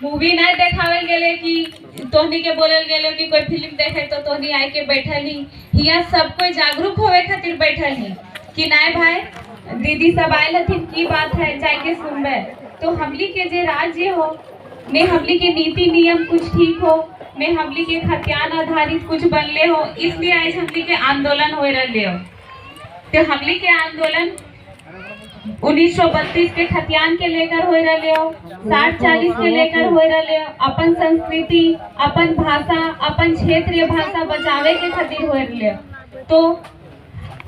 Movie नहीं देखावल गेले कि तोहनी के बोलल गेले कि कोई फिल्म देखे तो तोहनी आए के बैठल ही हिया सब कोई जागरूक होवे खातिर बैठल ही कि नाय भाई दीदी सब आयल हथिन की बात है जाए के सुनबे। तो हमली के जे राज्य हो ने हमली के नीति नियम कुछ ठीक हो ने हमली के खतियान आधारित कुछ बनले हो, इसलिए आज हमली के आंदोलन हो रहे हो। तो हमली के आंदोलन 1932 के खतियान के लेकर हो रहे हो, 60-40 के लेकर हो रहे हो, अपन संस्कृति अपन भाषा अपन क्षेत्रीय भाषा बचावे के खातिर हो रहे हो। तो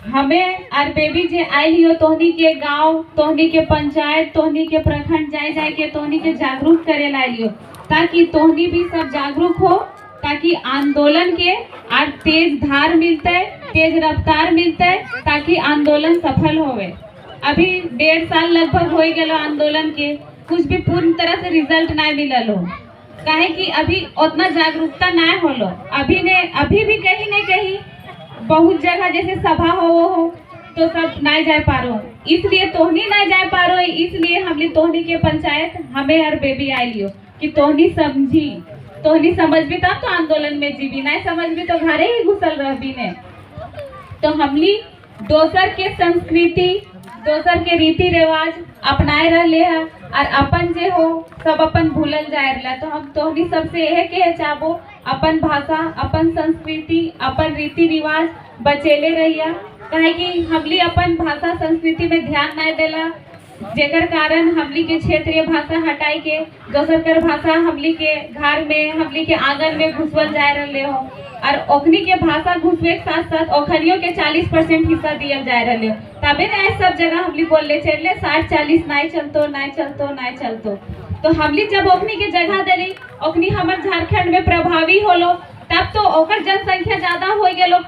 हमें और बेबी जे आई हो तोहनी के गांव तोहनी के पंचायत तोहनी के प्रखंड जाए के तोहनी के जागरूक करे लाइयो ताकि तोहनी भी सब जागरूक हो, ताकि आंदोलन के और तेज धार मिलते तेज रफ्तार मिलते ताकि आंदोलन सफल होवे। अभी 1.5 साल लगभग हो गए आंदोलन के, कुछ भी पूर्ण तरह से रिजल्ट नहीं मिलल हो, काहे कि अभी उतना जागरूकता नहीं होलो। अभी भी कहीं न कहीं बहुत जगह जैसे सभा हो तो सब नहीं जा पा रहे, इसलिए तोहनी नहीं जा पा रहे, इसलिए हमने तोहनी के पंचायत हमें हर बेबी आई लियो कि तोहनी समझी तोहनी समझ भी तब तो आंदोलन में जीवी, नहीं समझ भी तो घरे ही घुसल रहबी ने। तो हमली दोसर के संस्कृति दोसर के रीति रिवाज अपनाए रहे हैं और अपन जे हो सब अपन भूलल जाए रहा। तो हम तोहनी सबसे यह कहे चाहबो अपन भाषा अपन संस्कृति अपन रीति रिवाज बचेले रहिया, काहे कि हमली अपन भाषा संस्कृति में ध्यान नहीं देला, जेकर कारण हमली के क्षेत्रीय भाषा हटाई के दोसर कर भाषा हमली के घर में हमली के आंगन में घुसवल जा रहे हो और ओखनी के भाषा घुसवे के साथ साथ ओखनियों के 40% हिस्सा दिया जा रहे हो। तबे ना सब जगह हमली बोलले चले 60-40 नहीं चलतो। तो हमली जब ओखनी के जगह दिली ओखनी हमर झारखंड में प्रभावी होलो, तब तो ओकर जनसंख्या ज्यादा हो गेलो,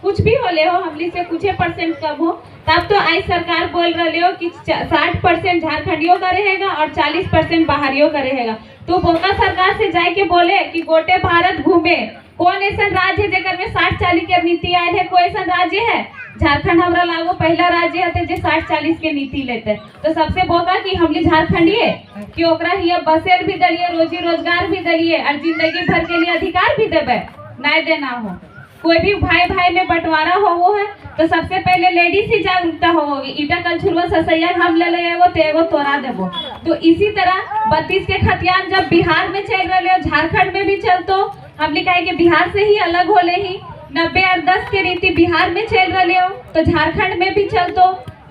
कुछ भी होले हो हमली से कुछ % कम हो, तब तो आई सरकार बोल रहे हो कि 60% झारखंडियों का रहेगा और 40% बाहरियों का रहेगा। तो बोका सरकार से जाके बोले कि गोटे भारत घूमे, कौन ऐसा राज्य है जेकर में 60-40 के नीति आए है? कोई ऐसा राज्य है? झारखंड हमरा लागो पहला राज्य है जो 60-40 के नीति लेते। तो सबसे बोका कि हमली झारखंडिये कि ओकरा हिया बसेर भी दलिए रोजी रोजगार भी दलिए और जिंदगी भर के लिए अधिकार भी देवे, नहीं देना हो। कोई भी भाई में बंटवारा हो है तो सबसे पहले लेडीज ही जागरूकता होगी, ईटा कल छुरवा ससैया हम ले ले एगो तो एगो तोरा देबो। तो इसी तरह 32 के खतियान जब बिहार में चल रहे हो झारखंड में भी चलतो, हमने कहा कि बिहार से ही अलग होले ही 90 और 10 के रीति बिहार में चल रहे हो तो झारखंड में भी चलतो।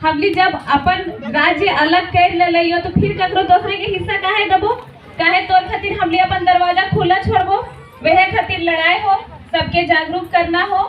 हमने जब अपन राज्य अलग कर ले हो तो फिर ककरो दूसरे के हिस्सा काहे देबो, काहे तोर खातिर हमने अपन दरवाजा खुला छोड़बो। वह खातिर लड़ाई हो, सबके जागरूक करना हो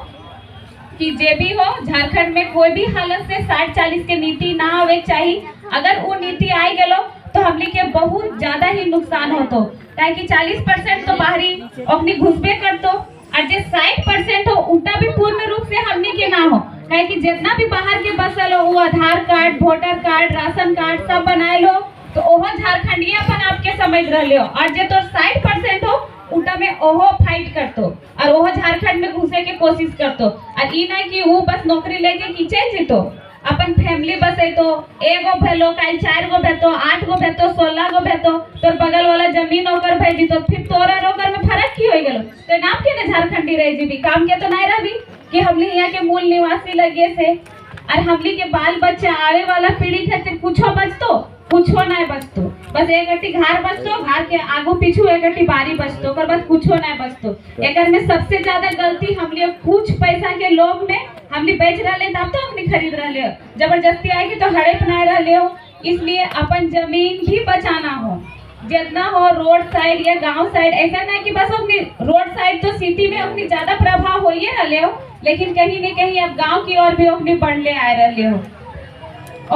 कि जे भी हो झारखंड में कोई भी हालत से 60-40 के नीति ना आवे चाहिए। अगर वो नीति आई गेलो तो हमने के बहुत ज्यादा ही नुकसान होतो, काहे कि 40% तो बाहरी अपनी घुसबे करतो और जे 60% हो उनका भी पूर्ण रूप से हमने के ना हो, काहे कि जितना भी बाहर के बसल हो वो Aadhaar card voter card ration card सब बनाए लो तो ओहो झारखंडिये अपन आपके समझ रहे हो, और जे तो 60% हो उनका में ओहो फाइट करतो और ओहो झारखंड में घुसे के कोशिश करतो। और ई नहीं कि वो बस नौकरी लेके की चल जीतो, अपन फैमिली बसे तो एगो भेलो कल 4 गो भेतो 8 गो भेतो 16 गो भेतो, तोर बगल वाला जमीन ओकर भेजी तो फिर तोरा रोकर में फर्क की हो गेलो। तो नाम के ना झारखंडी रह जीबी, काम के तो नहीं रहबी कि हमली यहाँ के मूल निवासी लगे से। और हमली के बाल बच्चा आवे वाला पीढ़ी खातिर कुछो बचतो कुछो नहीं बचतो, बस एक गट्टी घर बचतो, घर के आगू पीछू एक गट्टी बारी बचतो, पर बस कुछो नहीं बचतो। एकर में सबसे ज्यादा गलती हमली कुछ पैसा के लोभ में हमली बेच रहे तब तो हमली खरीद रहे हो, जबरदस्ती आएगी तो हड़प नहीं रहे हो। इसलिए अपन जमीन भी बचाना हो, जितना हो रोड साइड या गांव साइड, ऐसा नहीं कि बस अपनी रोड साइड तो सिटी में अपनी ज्यादा प्रभाव हो ही रहे हो, लेकिन कहीं न कहीं अब गांव की ओर भी अपनी बढ़ले आ रहे हो।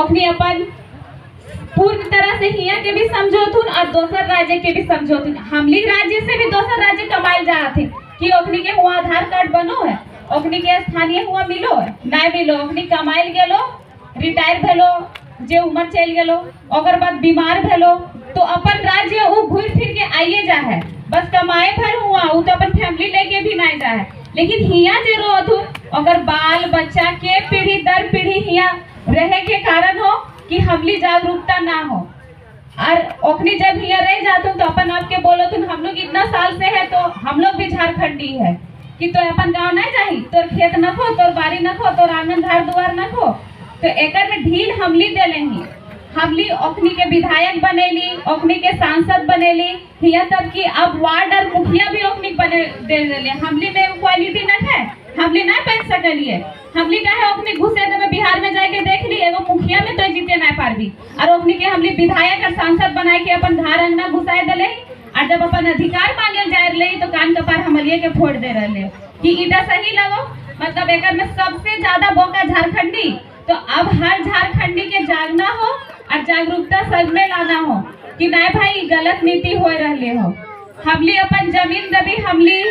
अपनी अपन पूर्ण तरह से हिया के भी समझौतुन और दोसर राज्य के भी समझौतुन, हमली राज्य से भी दोसर राज्य कमाए जा थे कि ओखनी के हुआ आधार कार्ड बनो है, ओखनी के स्थानीय हुआ मिलो है नहीं मिलो, ओखनी कमाइल गेलो रिटायर भेलो जे उम्र चल गेलो ओकर बाद बीमार भेलो तो अपन राज्य वो घूर फिर के आइए जा है, बस कमाए भर हुआ वो तो अपन फैमिली लेके भी नहीं जा है। लेकिन हिया जे रोधुन अगर बाल बच्चा के पीढ़ी दर पीढ़ी हिया रहे के कारण हो कि हमली जागरूकता ना हो और ओखनी जब हिया रह जाते तो अपन आपके बोलो झारखंडी है कि तो अपन गांव नहीं जाही, तोर खेत न खो, तोर बारी न खो, तोर आंगन घर दुआर न खो। तो एकर में ढील हमली देले ही, हमली ओखनी के विधायक बनेली, ओखनी के सांसद बनेली, हिया तब कि अब वार्ड और मुखिया भी ओखनी बने दे देले। हमली में क्वालिटी न है, हमली नहीं बन सकलिए। हमली कहे ओखनी घुसे देवे, बिहार में जाके देख ली एगो मुखिया में तो जीते नहीं पारबी, और ओखनी के हमली विधायक और सांसद बनाए के अपन घर अंगना घुसाए देले। और जब अपन अधिकार मांगे जाए रही तो कान कपार हमलिए के फोड़ दे रहे कि इटा सही लगो। मतलब एकर में सबसे ज्यादा बोका झारखंडी। तो अब हर झारखंडी के जागना हो और जागरूकता सब में लाना हो कि नहीं भाई गलत नीति हो रही हो। हमली अपन जमीन दबी हमली,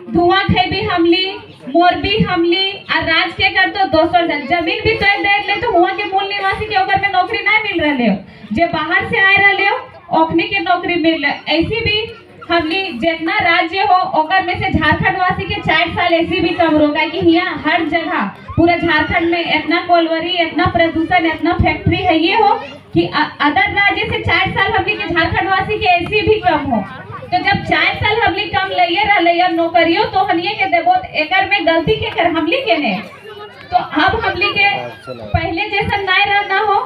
धुआं खेबी हमली, मोरबी हमली, और राज के कर तो दोसर जमीन भी तो दे ले तो हुआ के मूल निवासी के ओकर में नौकरी नहीं मिल रहे हो, जे बाहर से आए रहे हो ओखनी के नौकरी मिल। ऐसी भी हमली जितना राज्य हो ओकर में से झारखंड वासी के 4 साल ऐसी भी कम होगा कि यहाँ हर जगह पूरा झारखंड में इतना कोलवरी, इतना प्रदूषण, इतना फैक्ट्री है ये हो कि अदर राज्य से 4 साल हमली के झारखंड वासी के ऐसी भी कम हो। तो जब 4 साल हमली कम लइए रहे नौकरियों तो हनिए के देबो, एकर में गलती के कर हमली के ने। तो अब हमली के पहले जैसा नहीं रहना हो,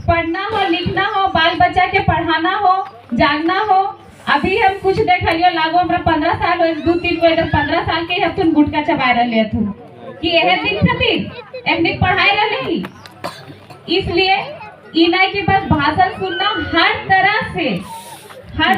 पढ़ना हो, लिखना हो, बाल बच्चा के पढ़ाना हो, जागना हो। अभी हम कुछ देखलियो लागो हमरा 15 साल 2-3 को इधर 15 साल के हथुन गुटका चबाए रहे थु कि यह दिन खातिर एमनी पढ़ाई रहे। इसलिए ई नहीं कि बस भाषण सुनना, हर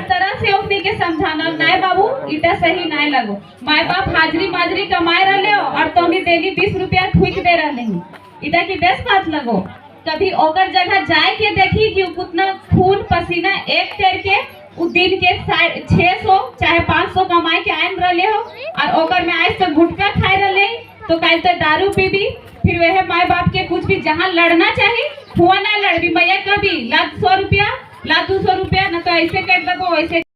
तरह से ओखनी के समझाना, नहीं बाबू इटा सही नहीं लगो। माए बाप हाजरी माजरी कमाए रहे हो और तुम डेली 20 रुपया ठुक दे रहे हो, इटा की बेस बात लगो। कभी ओकर जगह जाए के देखी कि कितना खून पसीना एक करके उस दिन के 600 चाहे 500 कमाए के आन रहे हो, और ओकर में आज तो गुटखा खाए रहे तो कल तो दारू पीबी। फिर वह माए बाप के कुछ भी जहाँ लड़ना चाहिए हुआ ना लड़बी, मैया कभी ला 100 रुपया ला 200 रुपया, न तो ऐसे कर दबो ऐसे